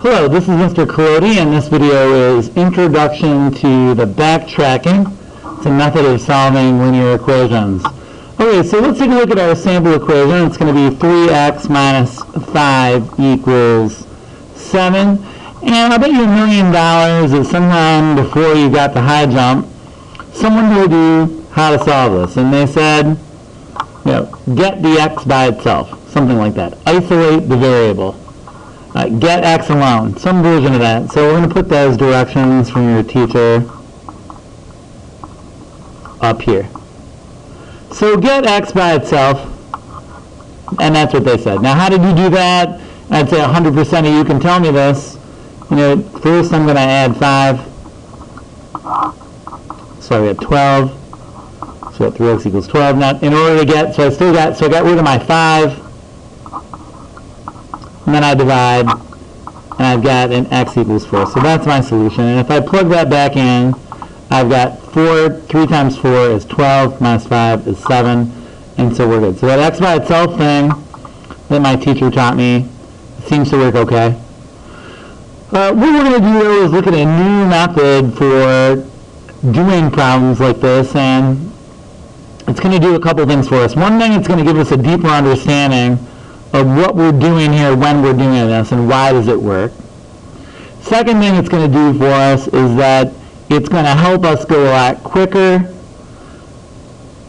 Hello, this is Mr. Colodi, and this video is Introduction to the Backtracking. It's a method of solving linear equations. Okay, so let's take a look at our sample equation. It's going to be 3x minus 5 equals 7. And I bet you $1 million that sometime before you got the high jump, someone told you how to solve this. And they said, get the x by itself, something like that. Isolate the variable. Get x alone, some version of that. So we're going to put those directions from your teacher up here. So get x by itself, and that's what they said. Now how did you do that? I'd say 100% of you can tell me this. First I'm going to add 5. So I got 12. So 3x equals 12. Now in order to get, so I got rid of my 5. And then I divide, and I've got an x equals 4. So that's my solution. And if I plug that back in, I've got 3 times 4 is 12, minus 5 is 7, and so we're good. So that x by itself thing that my teacher taught me seems to work okay. What we're going to do though is look at a new method for doing problems like this, and it's going to do a couple things for us. One thing, it's going to give us a deeper understanding of what we're doing here when we're doing this and why does it work. Second thing it's going to do for us is that it's going to help us go a lot quicker,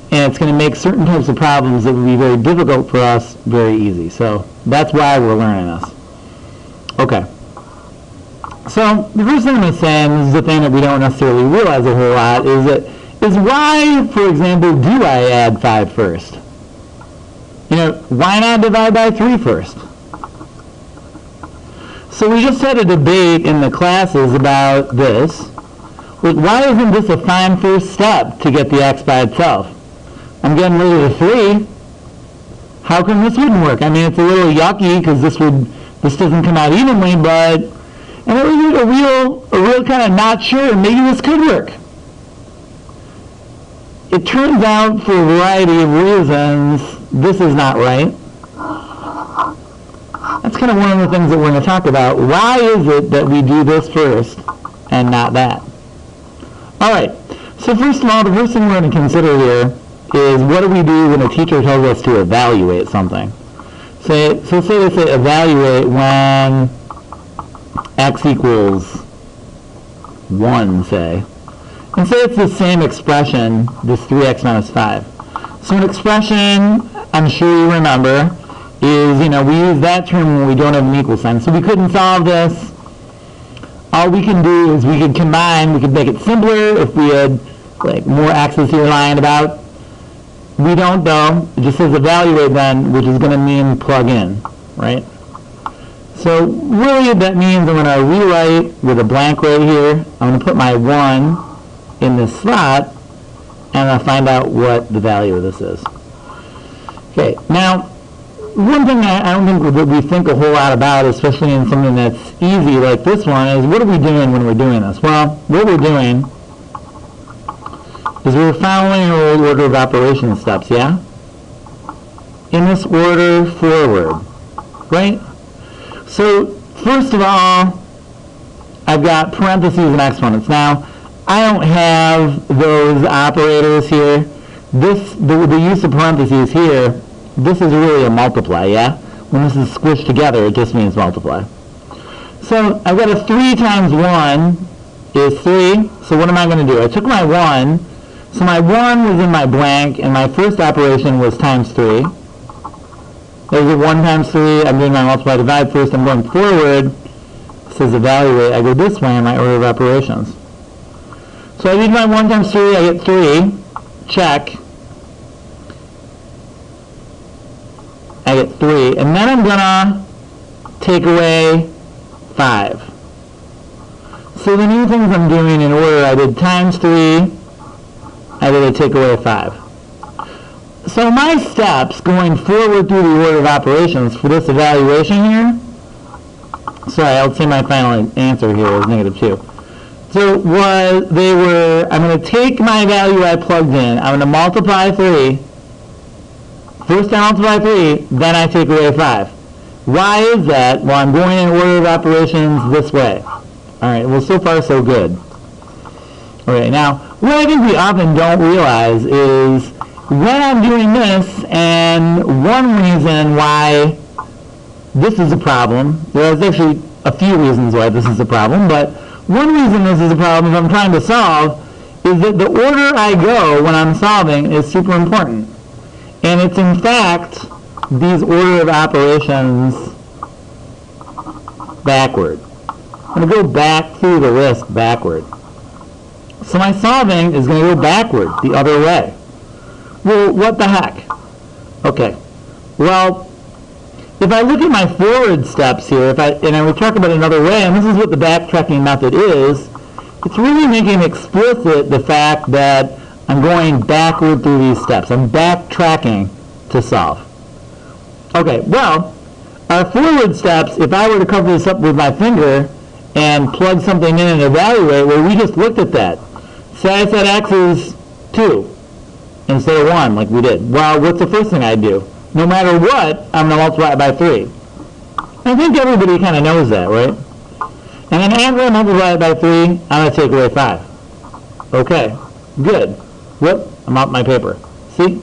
and it's going to make certain types of problems that would be very difficult for us very easy. So that's why we're learning this. Okay. So the first thing I'm going to say, and this is the thing that we don't necessarily realize a whole lot, is why, for example, do I add 5 first? Why not divide by 3 first? So we just had a debate in the classes about this. Why isn't this a fine first step to get the x by itself? I'm getting rid of the 3. How come this wouldn't work? I mean, it's a little yucky because this doesn't come out evenly, but and it was a real kind of not sure. Maybe this could work. It turns out, for a variety of reasons, this is not right. That's kind of one of the things that we're going to talk about. Why is it that we do this first and not that? All right. So first of all, the first thing we're going to consider here is what do we do when a teacher tells us to evaluate something? So say they say evaluate when x equals 1, say. And say it's the same expression, this 3x minus 5. So an expression, I'm sure you remember, is, we use that term when we don't have an equal sign. So we couldn't solve this. All we can do is we could combine, we could make it simpler if we had more x's here lying about. We don't though. It just says evaluate then, which is going to mean plug in, right? So really that means I'm going to rewrite with a blank right here. I'm going to put my 1 in this slot, and I'll find out what the value of this is. Okay, now, one thing I don't think that we think a whole lot about, especially in something that's easy like this one, is what are we doing when we're doing this? Well, what we're doing is we're following our old order of operations steps, yeah? In this order forward, right? So, first of all, I've got parentheses and exponents. Now, I don't have those operators here. The use of parentheses here, this is really a multiply, yeah? When this is squished together, it just means multiply. So I've got a 3 times 1 is 3. So what am I going to do? I took my 1. So my 1 was in my blank, and my first operation was times 3. There's a 1 times 3. I'm doing my multiply divide first. I'm going forward. It says evaluate. I go this way in my order of operations. So I did my 1 times 3, I get 3, check. I get 3, and then I'm gonna take away 5. So the new things I'm doing in order, I did times 3, I did a take away 5. So my steps going forward through the order of operations for this evaluation here, sorry, I'll say my final answer here is -2. So I'm going to take my value I plugged in, I'm going to multiply 3. First I multiply 3, then I take away 5. Why is that? Well, I'm going in order of operations this way. All right, well, so far so good. All right, now, what I think we often don't realize is when I'm doing this, and one reason why this is a problem, there's actually a few reasons why this is a problem, but one reason this is a problem if I'm trying to solve is that the order I go when I'm solving is super important. And it's in fact these order of operations backward. I'm going to go back through the list backward. So my solving is going to go backward, the other way. Well, what the heck? Okay. Well, if I look at my forward steps here, and I would talk about another way, and this is what the backtracking method is, it's really making explicit the fact that I'm going backward through these steps. I'm backtracking to solve. Okay, well, our forward steps, if I were to cover this up with my finger and plug something in and evaluate, well, we just looked at that. Say I said x is 2 instead of 1, like we did. Well, what's the first thing I do? No matter what, I'm going to multiply it by 3. I think everybody kind of knows that, right? And then after I multiply it by 3, I'm going to take away 5. Okay, good. Whoop, I'm off my paper. See?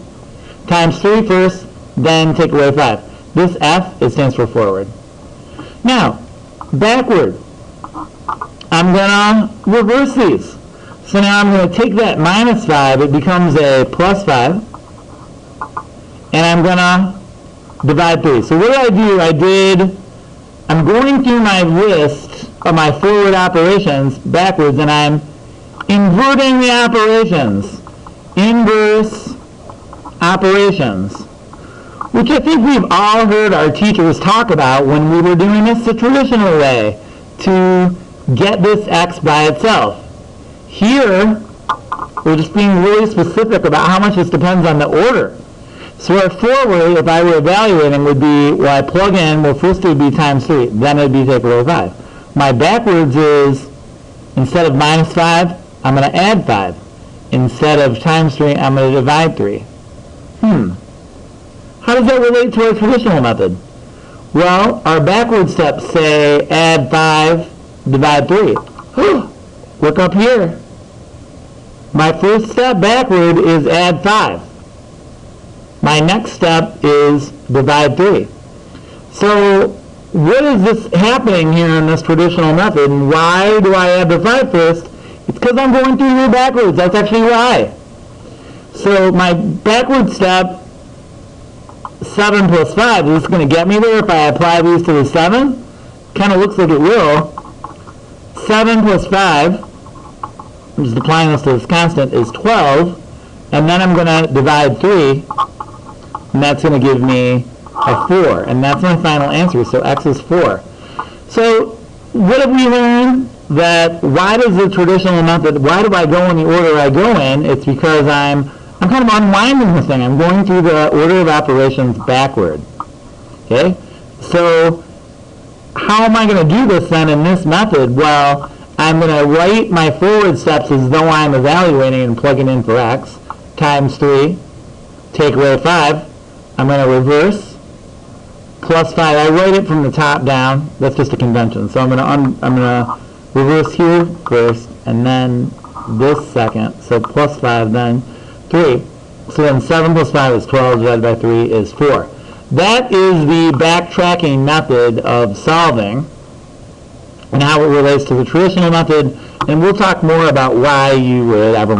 Times 3 first, then take away 5. This F, it stands for forward. Now, backward. I'm going to reverse these. So now I'm going to take that minus 5, it becomes a plus 5, and I'm going to divide 3. So what did? I'm going through my list of my forward operations backwards, and I'm inverting the operations. Inverse operations, which I think we've all heard our teachers talk about when we were doing this the traditional way, to get this x by itself. Here, we're just being really specific about how much this depends on the order. So our forward, if I were evaluating, would be, well, I plug in, well, first it would be times 3, then it would be take away 5. My backwards is, instead of minus 5, I'm going to add 5. Instead of times 3, I'm going to divide 3. How does that relate to our traditional method? Well, our backward steps say add 5, divide 3. Look up here. My first step backward is add 5. My next step is divide 3. So what is this happening here in this traditional method, and why do I add the 5 first? It's because I'm going through here backwards. That's actually why. So my backward step, 7 plus 5, is this going to get me there if I apply these to the 7? Kind of looks like it will. 7 plus 5, I'm just applying this to this constant, is 12. And then I'm going to divide 3, and that's going to give me a 4. And that's my final answer, so x is 4. So what have we learned? That why does the traditional method, why do I go in the order I go in? It's because I'm kind of unwinding the thing. I'm going through the order of operations backward. Okay? So how am I going to do this then in this method? Well, I'm going to write my forward steps as though I'm evaluating and plugging in for x, times 3, take away 5. I'm going to reverse, plus 5. I write it from the top down. That's just a convention. So I'm going to reverse here first, and then this second. So plus 5, then 3. So then 7 plus 5 is 12, divided by 3 is 4. That is the backtracking method of solving and how it relates to the traditional method, and we'll talk more about why you would ever want